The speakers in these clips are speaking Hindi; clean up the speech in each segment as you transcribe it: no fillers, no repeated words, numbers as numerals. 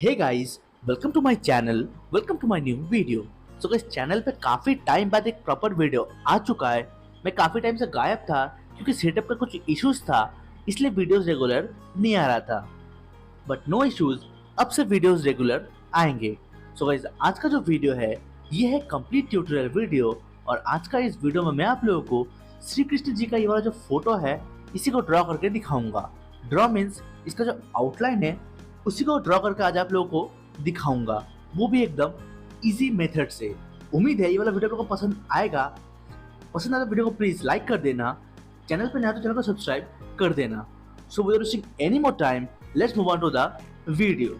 Hey guys, welcome to my channel. Welcome to my new video. So guys, channel पे काफी टाइम बाद एक प्रॉपर वीडियो आ चुका है। मैं काफी टाइम से गायब था क्योंकि सेटअप का कुछ इश्यूज था, इसलिए वीडियोस रेगुलर नहीं आ रहा था। बट नो इश्यूज, अब से वीडियोस रेगुलर आएंगे। सो गाइस, आज का जो वीडियो है ये है कंप्लीट ट्यूटोरियल वीडियो। और आज का इस वीडियो में मैं आप लोगों को श्री कृष्ण जी का ये वाला जो फोटो है इसी को ड्रॉ करके दिखाऊंगा। ड्रॉ मीन्स इसका जो आउटलाइन है उसी को ड्रॉ करके आज आप लोगों को दिखाऊंगा, वो भी एकदम इजी मेथड से। उम्मीद है ये वाला वीडियो आप लोगों को पसंद आएगा। पसंद आया तो वीडियो को प्लीज लाइक कर देना, चैनल पर नया तो चैनल को सब्सक्राइब कर देना। So without wasting any more time, let's move on to the video.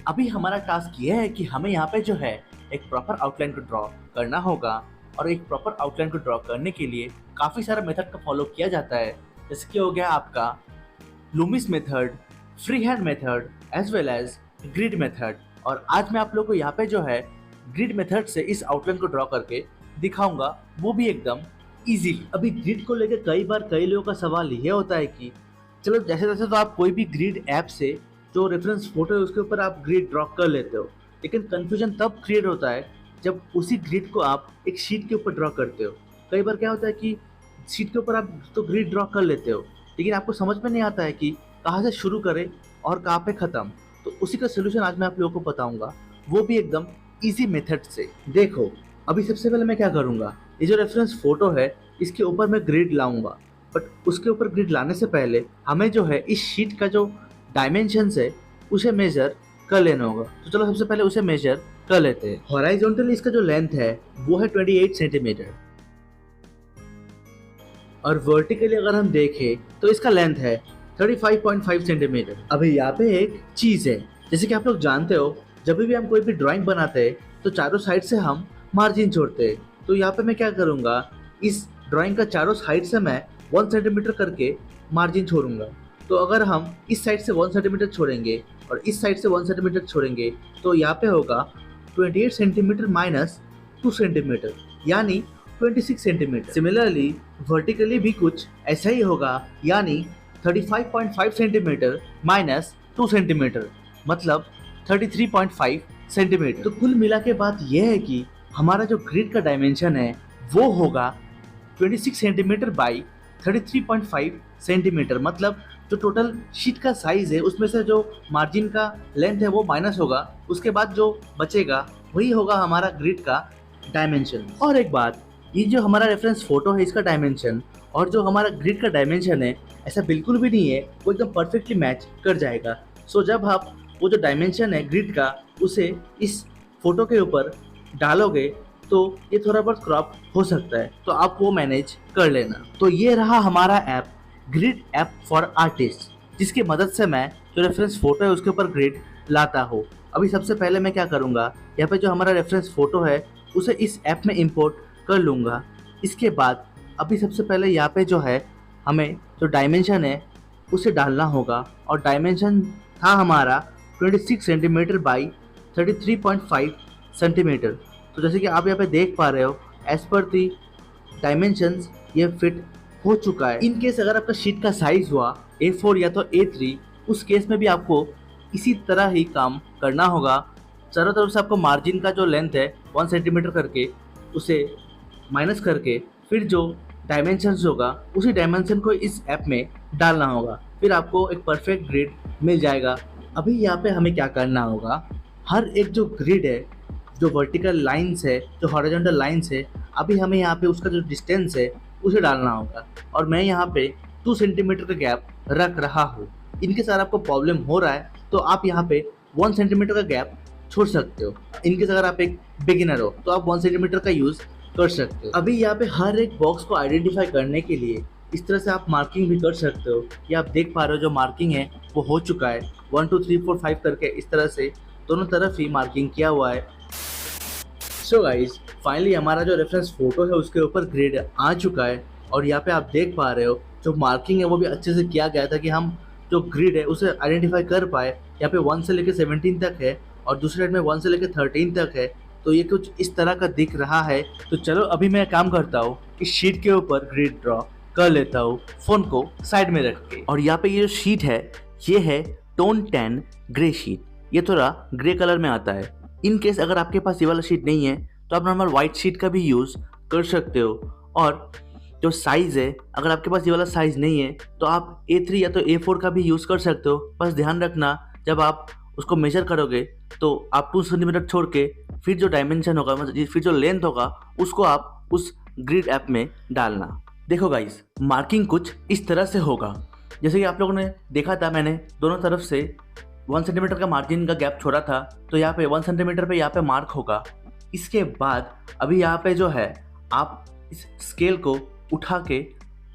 अभी हमारा टास्क ये है कि हमें यहाँ पे जो है एक प्रॉपर आउटलाइन को ड्रॉ करना होगा। और एक प्रॉपर आउटलाइन को ड्रॉ करने के लिए काफ़ी सारा मेथड का फॉलो किया जाता है, जैसे कि हो गया आपका Loomis method, free hand method as well as grid method. और आज मैं आप लोगों को यहाँ पे जो है ग्रिड मेथड से इस आउटलाइन को ड्रॉ करके दिखाऊंगा, वो भी एकदम इजीली। अभी ग्रिड को लेकर कई लोगों का सवाल ये होता है कि चलो जैसे तैसे तो आप कोई भी ग्रिड ऐप से जो रेफरेंस फोटो है उसके ऊपर आप ग्रिड ड्रॉ कर लेते हो, लेकिन कंफ्यूजन तब क्रिएट होता है जब उसी ग्रिड को आप एक शीट के ऊपर ड्रॉ करते हो। कई बार क्या होता है कि शीट के ऊपर आप तो ग्रिड ड्रॉ कर लेते हो, लेकिन आपको समझ में नहीं आता है कि कहाँ से शुरू करें और कहाँ पे ख़त्म। तो उसी का सोल्यूशन आज मैं आप लोगों को बताऊंगा, वो भी एकदम इजी मेथड से। देखो, अभी सबसे पहले मैं क्या करूँगा, ये जो रेफरेंस फोटो है इसके ऊपर मैं ग्रिड लाऊंगा। बट उसके ऊपर ग्रिड लाने से पहले हमें जो है इस शीट का जो डायमेंशंस है उसे मेजर कर लेना होगा। तो चलो सबसे पहले उसे मेजर कर लेते हैं। हॉराइजॉन्टली इसका जो लेंथ है वो है 28 सेंटीमीटर और वर्टिकली अगर हम देखें तो इसका लेंथ है 35.5 सेंटीमीटर। अभी यहाँ पे एक चीज़ है, जैसे कि आप लोग जानते हो जब भी हम कोई भी ड्राइंग बनाते हैं तो चारों साइड से हम मार्जिन छोड़ते हैं। तो यहाँ पे मैं क्या करूँगा, इस ड्राइंग का चारों साइड से मैं 1 सेंटीमीटर करके मार्जिन छोड़ूंगा। तो अगर हम इस साइड से 1 सेंटीमीटर छोड़ेंगे और इस साइड से 1 सेंटीमीटर छोड़ेंगे तो यहाँ पे होगा 28 सेंटीमीटर माइनस 2 सेंटीमीटर, यानी 26 सेंटीमीटर। सिमिलरली वर्टिकली भी कुछ ऐसा ही होगा, यानी 35.5 सेंटीमीटर माइनस 2 सेंटीमीटर, मतलब 33.5 सेंटीमीटर। तो कुल मिला के बात यह है कि हमारा जो ग्रिड का डायमेंशन है वो होगा 26 सेंटीमीटर बाई 33.5 सेंटीमीटर। मतलब जो टोटल शीट का साइज है उसमें से जो मार्जिन का लेंथ है वो माइनस होगा, उसके बाद जो बचेगा वही होगा हमारा ग्रिड का डायमेंशन। और एक बात, ये जो हमारा रेफरेंस फोटो है इसका डायमेंशन और जो हमारा ग्रिड का डायमेंशन है ऐसा बिल्कुल भी नहीं है, वो एकदम परफेक्टली मैच कर जाएगा। सो जब आप वो जो डायमेंशन है ग्रिड का उसे इस फोटो के ऊपर डालोगे तो ये थोड़ा बहुत क्रॉप हो सकता है, तो आप वो मैनेज कर लेना। तो ये रहा हमारा app, grid app for artist, जिसकी मदद से मैं जो रेफरेंस फोटो है उसके ऊपर ग्रिड लाता हूँ। अभी सबसे पहले मैं क्या करूँगा, यहाँ पे जो हमारा रेफरेंस फोटो है उसे इस ऐप में इंपोर्ट कर लूँगा। इसके बाद अभी सबसे पहले यहाँ पे जो है हमें जो डायमेंशन है उसे डालना होगा, और डायमेंशन था हमारा 26 सेंटीमीटर बाई 33.5 सेंटीमीटर। तो जैसे कि आप यहाँ पे देख पा रहे हो, एज पर दी डायमेंशंस ये फिट हो चुका है। इन केस अगर आपका शीट का साइज हुआ A4 या तो A3, उस केस में भी आपको इसी तरह ही काम करना होगा। चारों तरफ से आपको मार्जिन का जो लेंथ है 1 सेंटीमीटर करके उसे माइनस करके फिर जो डायमेंशंस होगा उसी डायमेंशन को इस ऐप में डालना होगा, फिर आपको एक परफेक्ट ग्रिड मिल जाएगा। अभी यहाँ पे हमें क्या करना होगा, हर एक जो ग्रिड है, जो वर्टिकल लाइंस है, जो हॉरिजॉन्टल लाइंस है, अभी हमें यहाँ पे उसका जो डिस्टेंस है उसे डालना होगा। और मैं यहाँ पे 2 सेंटीमीटर का गैप रख रहा हूँ। इनके साथ आपको प्रॉब्लम हो रहा है तो आप यहाँ पे 1 सेंटीमीटर का गैप छोड़ सकते हो। इनकेस अगर आप एक बिगिनर हो तो आप 1 सेंटीमीटर का यूज़ कर सकते हो। अभी यहाँ पे हर एक बॉक्स को आइडेंटिफाई करने के लिए इस तरह से आप मार्किंग भी कर सकते हो। ये आप देख पा रहे हो जो मार्किंग है वो हो चुका है, 1 2 3 4 5 करके इस तरह से दोनों तरफ ही मार्किंग किया हुआ है। सो गाइस, फाइनली हमारा जो रेफरेंस फोटो है उसके ऊपर ग्रिड आ चुका है, और यहाँ पे आप देख पा रहे हो जो मार्किंग है वो भी अच्छे से किया गया था कि हम जो ग्रिड है उसे आइडेंटिफाई कर पाए। यहाँ पे 1 से लेकर 17 तक है और दूसरे साइड में 1 से लेकर 13 तक है। तो ये कुछ इस तरह का दिख रहा है। तो चलो अभी मैं काम करता हूँ, इस शीट के ऊपर ग्रिड ड्रॉ कर लेता हूँ फ़ोन को साइड में रख के। और यहाँ पे ये जो शीट है ये है टोन 10 ग्रे शीट, ये थोड़ा ग्रे कलर में आता है। इन केस अगर आपके पास ये वाला शीट नहीं है तो आप नॉर्मल वाइट शीट का भी यूज़ कर सकते हो। और जो साइज़ है, अगर आपके पास ये वाला साइज़ नहीं है तो आप A3 या तो A4 का भी यूज़ कर सकते हो। बस ध्यान रखना जब आप उसको मेजर करोगे तो आप 2 सेंटीमीटर छोड़ के फिर जो डायमेंशन होगा, मतलब फिर जो लेंथ होगा उसको आप उस ग्रिड ऐप में डालना। देखो गाइस, मार्किंग कुछ इस तरह से होगा। जैसे कि आप लोगों ने देखा था, मैंने दोनों तरफ से 1 सेंटीमीटर का मार्जिन का गैप छोड़ा था, तो यहाँ पे 1 सेंटीमीटर पे यहाँ पे मार्क होगा। इसके बाद अभी यहाँ पे जो है आप इस स्केल को उठा के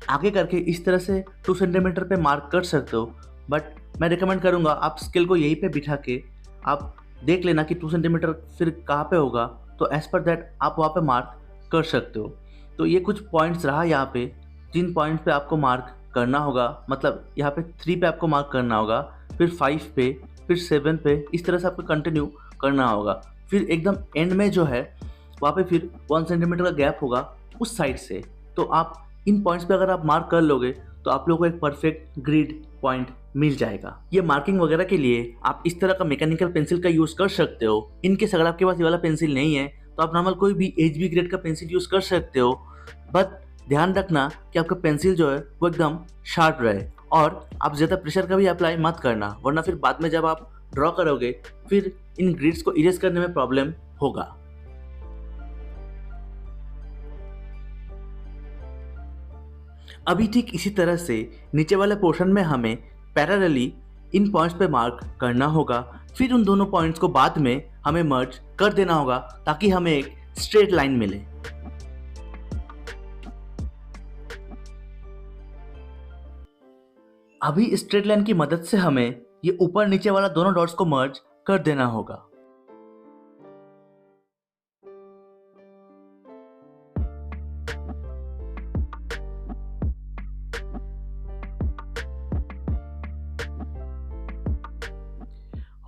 आगे करके इस तरह से 2 सेंटीमीटर पे मार्क कर सकते हो। बट मैं रिकमेंड करूँगा आप स्केल को यहीं पे बिठा के आप देख लेना कि 2 सेंटीमीटर फिर कहाँ पे होगा, तो एज पर दैट आप वहाँ पे मार्क कर सकते हो। तो ये कुछ पॉइंट्स रहा यहाँ पे, जिन पॉइंट्स पे आपको मार्क करना होगा। मतलब यहाँ पे 3 पे आपको मार्क करना होगा, फिर 5 पे, फिर 7 पे, इस तरह से आपको कंटिन्यू करना होगा। फिर एकदम एंड में जो है वहाँ पे फिर 1 सेंटीमीटर का गैप होगा उस साइड से। तो आप इन पॉइंट्स पे अगर आप मार्क कर लोगे तो आप लोगों को एक परफेक्ट ग्रिड पॉइंट मिल जाएगा। ये मार्किंग वगैरह के लिए आप इस तरह का मैकेनिकल पेंसिल का यूज़ कर सकते हो। इनकेस अगर आपके पास ये वाला पेंसिल नहीं है तो आप नॉर्मल कोई भी HB ग्रेड का पेंसिल यूज़ कर सकते हो। बट ध्यान रखना कि आपका पेंसिल जो है वो एकदम शार्प रहे, और आप ज़्यादा प्रेशर का भी अप्लाई मत करना, वरना फिर बाद में जब आप ड्रॉ करोगे फिर इन ग्रिड्स को इरेज करने में प्रॉब्लम होगा। अभी ठीक इसी तरह से नीचे वाले पोर्शन में हमें पैरेलली इन पॉइंट्स पे मार्क करना होगा। फिर उन दोनों पॉइंट्स को बाद में हमें मर्ज कर देना होगा ताकि हमें एक स्ट्रेट लाइन मिले। अभी स्ट्रेट लाइन की मदद से हमें ये ऊपर नीचे वाला दोनों डॉट्स को मर्ज कर देना होगा।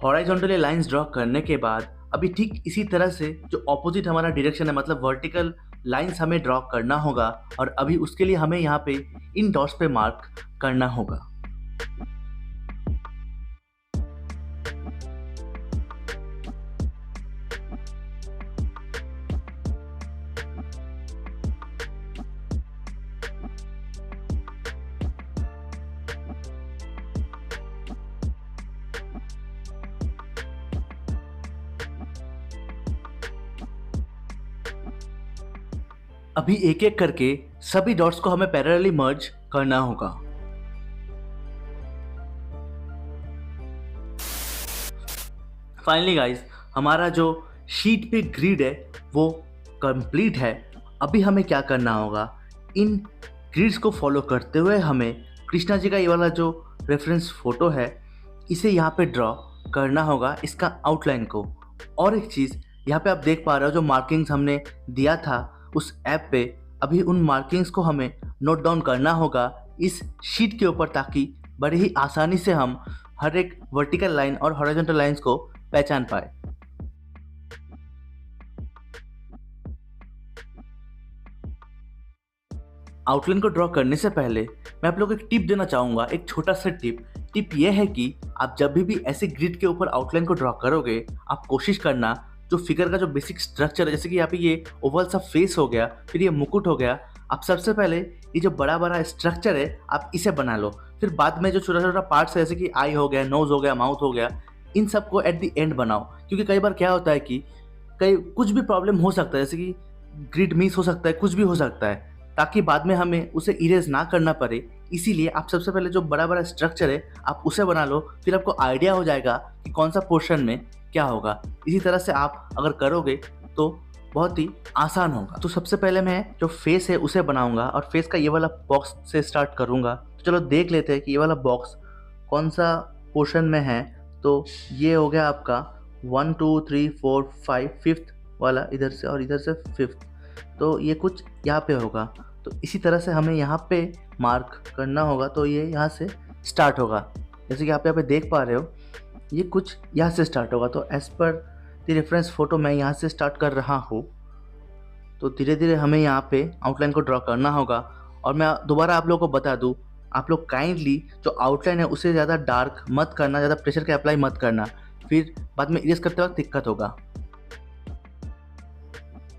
हॉरिजॉन्टली लाइंस ड्रॉ करने के बाद अभी ठीक इसी तरह से जो ऑपोजिट हमारा डायरेक्शन है, मतलब वर्टिकल लाइंस हमें ड्रॉ करना होगा। और अभी उसके लिए हमें यहाँ पे इन डॉट्स पे मार्क करना होगा। अभी एक एक करके सभी डॉट्स को हमें पैरेलली मर्ज करना होगा। फाइनली गाइस, हमारा जो शीट पे ग्रिड है वो कंप्लीट है। अभी हमें क्या करना होगा, इन ग्रिड्स को फॉलो करते हुए हमें कृष्णा जी का ये वाला जो रेफरेंस फोटो है इसे यहाँ पे ड्रॉ करना होगा, इसका आउटलाइन को। और एक चीज़ यहाँ पे आप देख पा रहे हो, जो मार्किंग्स हमने दिया था उस ऐप पे, अभी उन मार्किंग्स को हमें नोट डाउन करना होगा इस शीट के ऊपर, ताकि बड़े ही आसानी से हम हर एक वर्टिकल लाइन और हॉरिजॉन्टल लाइंस को पहचान पाए। आउटलाइन को ड्रॉ करने से पहले मैं आप लोगों को एक टिप देना चाहूँगा, एक छोटा सा टिप ये है कि आप जब भी ऐसे ग्रिड के ऊपर आउटलाइन को ड्रॉ करोगे, आप कोशिश करना जो फिगर का जो बेसिक स्ट्रक्चर है, जैसे कि यहाँ पे ये ओवल सा फेस हो गया, फिर ये मुकुट हो गया, आप सबसे पहले ये जो बड़ा बड़ा स्ट्रक्चर है आप इसे बना लो। फिर बाद में जो छोटा छोटा पार्ट्स है, जैसे कि आई हो गया, नोज हो गया, माउथ हो गया, इन सबको एट द एंड बनाओ। क्योंकि कई बार क्या होता है कि कई कुछ भी प्रॉब्लम हो सकता है, जैसे कि ग्रिड मिस हो सकता है, कुछ भी हो सकता है, ताकि बाद में हमें उसे इरेज ना करना पड़े। इसीलिए आप सबसे पहले जो बड़ा बड़ा स्ट्रक्चर है आप उसे बना लो, फिर आपको आइडिया हो जाएगा कि कौन सा पोर्शन में क्या होगा। इसी तरह से आप अगर करोगे तो बहुत ही आसान होगा। तो सबसे पहले मैं जो फेस है उसे बनाऊंगा और फेस का ये वाला बॉक्स से स्टार्ट करूंगा। तो चलो देख लेते हैं कि ये वाला बॉक्स कौन सा पोर्शन में है। तो ये हो गया आपका 1 2 3 4 5 5th वाला इधर से, और इधर से 5th, तो ये कुछ यहाँ पे होगा। तो इसी तरह से हमें यहाँ पे मार्क करना होगा। तो ये यहाँ से स्टार्ट होगा, जैसे कि आप यहाँ पे देख पा रहे हो, ये कुछ यहाँ से स्टार्ट होगा। तो as per the reference photo मैं यहाँ से स्टार्ट कर रहा हूँ। तो धीरे धीरे हमें यहाँ पे आउटलाइन को ड्रॉ करना होगा। और मैं दोबारा आप लोगों को बता दूं, आप लोग काइंडली जो आउटलाइन है उसे ज़्यादा डार्क मत करना, ज़्यादा प्रेशर का अप्लाई मत करना, फिर बाद में इरेज करते वक्त दिक्कत होगा।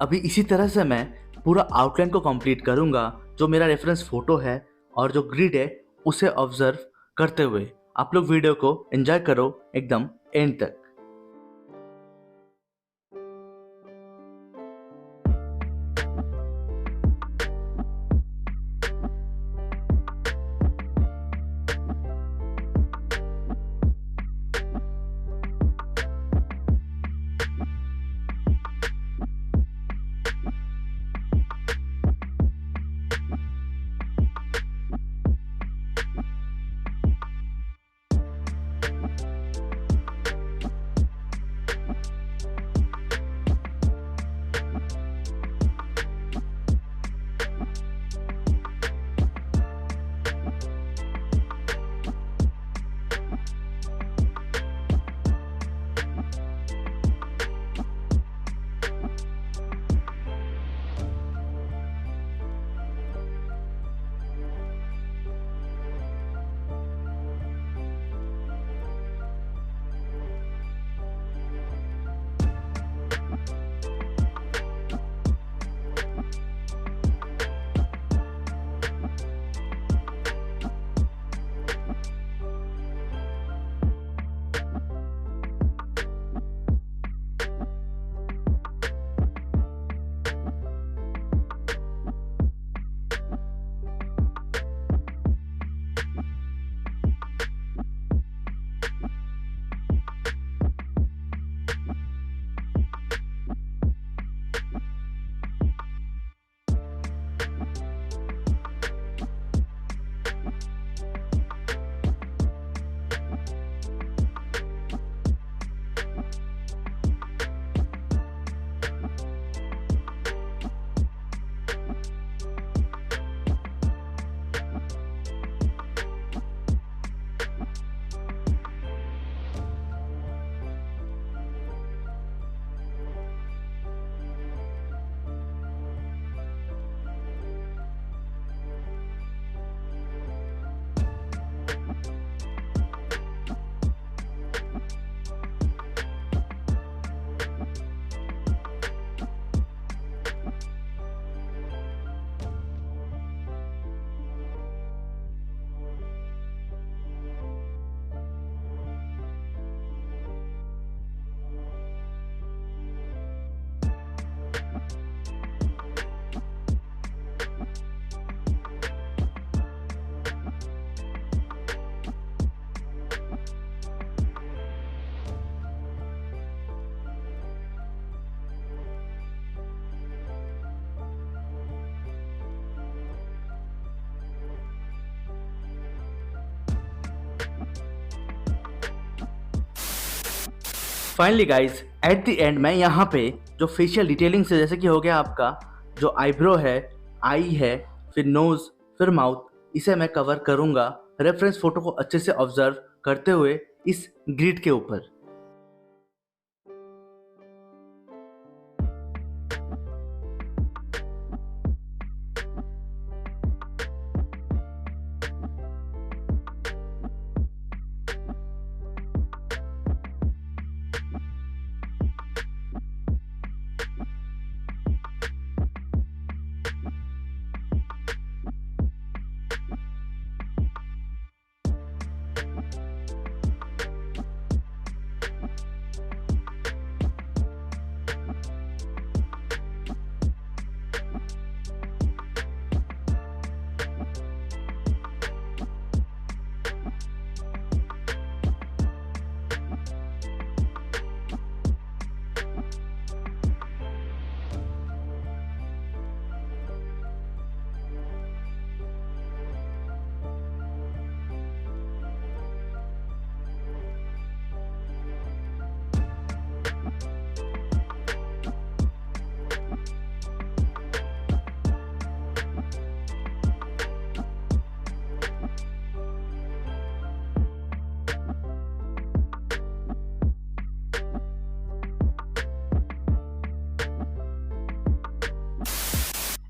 अभी इसी तरह से मैं पूरा आउटलाइन को कंप्लीट करूंगा, जो मेरा रेफरेंस फ़ोटो है और जो ग्रिड है उसे ऑब्जर्व करते हुए। आप लोग वीडियो को एंजॉय करो एकदम एंड तक। Finally guys, at the end मैं यहाँ पे जो फेशियल डिटेलिंग से, जैसे कि हो गया आपका जो आईब्रो है, आई है, फिर नोज, फिर माउथ, इसे मैं कवर करूँगा रेफरेंस फोटो को अच्छे से ऑब्जर्व करते हुए इस ग्रिड के ऊपर।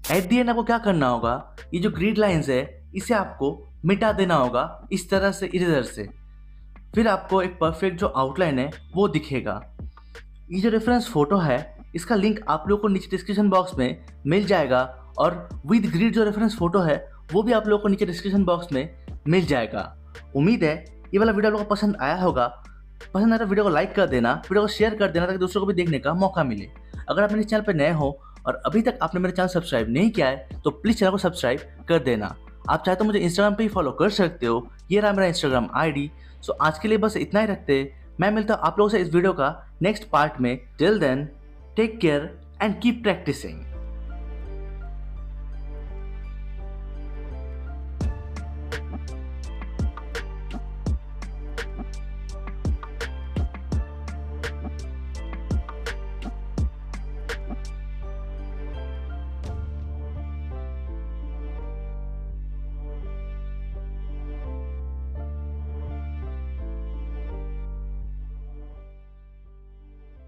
एट दी एंड आपको क्या करना होगा, ये जो ग्रिड लाइंस है इसे आपको मिटा देना होगा इस तरह से इरेजर से। फिर आपको एक परफेक्ट जो आउटलाइन है वो दिखेगा। ये जो रेफरेंस फोटो है इसका लिंक आप लोगों को नीचे डिस्क्रिप्शन बॉक्स में मिल जाएगा, और विद ग्रिड जो रेफरेंस फोटो है वो भी आप लोगों को नीचे डिस्क्रिप्शन बॉक्स में मिल जाएगा। उम्मीद है ये वाला वीडियो आप लोगों को पसंद आया होगा। पसंद आया तो वीडियो को लाइक कर देना, वीडियो को शेयर कर देना ताकि दूसरों को भी देखने का मौका मिले। अगर आप मेरे चैनल पर नए हो और अभी तक आपने मेरे चैनल सब्सक्राइब नहीं किया है तो प्लीज़ चैनल को सब्सक्राइब कर देना। आप चाहे तो मुझे इंस्टाग्राम पे ही फॉलो कर सकते हो, ये रहा मेरा इंस्टाग्राम ID। सो आज के लिए बस इतना ही रखते। मैं मिलता हूँ आप लोगों से इस वीडियो का नेक्स्ट पार्ट में। Till then take care and keep practising.